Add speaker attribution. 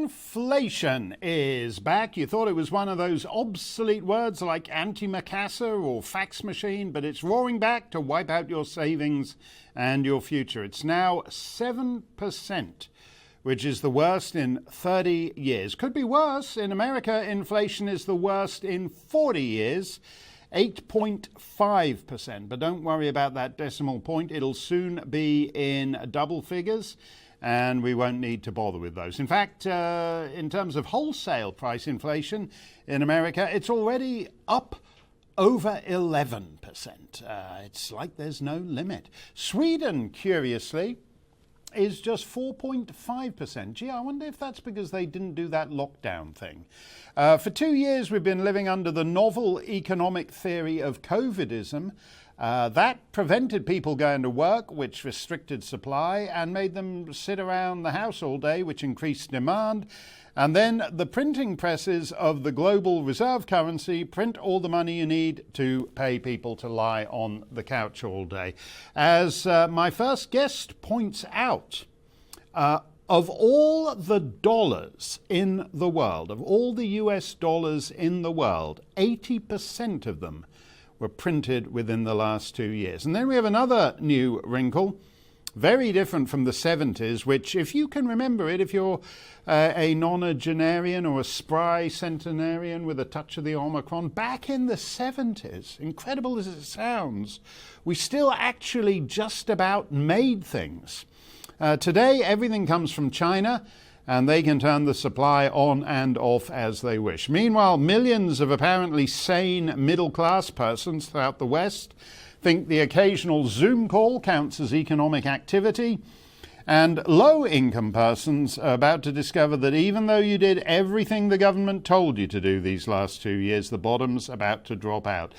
Speaker 1: Inflation is back. You thought it was one of those obsolete words like antimacassar or fax machine, but it's roaring back to wipe out your savings and your future. It's now 7%, which is the worst in 30 years. Could be worse. In America, inflation is the worst in 40 years. 8.5%. But don't worry about that decimal point. It'll soon be in double figures, and we won't need to bother with those. In fact, in terms of wholesale price inflation in America, it's already up over 11%. It's like there's no limit. Sweden, curiously, is just 4.5%. Gee, I wonder if that's because they didn't do that lockdown thing. For 2 years, we've been living under the novel economic theory of COVIDism. That prevented people going to work, which restricted supply and made them sit around the house all day, which increased demand. And then the printing presses of the global reserve currency print all the money you need to pay people to lie on the couch all day. As my first guest points out, of all the dollars in the world, of all the US dollars in the world, 80% of them were printed within the last 2 years. And then we have another new wrinkle, very different from the 70s, which, if you can remember it, if you're a nonagenarian or a spry centenarian with a touch of the Omicron, back in the 70s, incredible as it sounds, we still actually just about made things. Today, everything comes from China, and they can turn the supply on and off as they wish. Meanwhile, millions of apparently sane middle-class persons throughout the West think the occasional Zoom call counts as economic activity, and low-income persons are about to discover that even though you did everything the government told you to do these last 2 years, the bottom's about to drop out.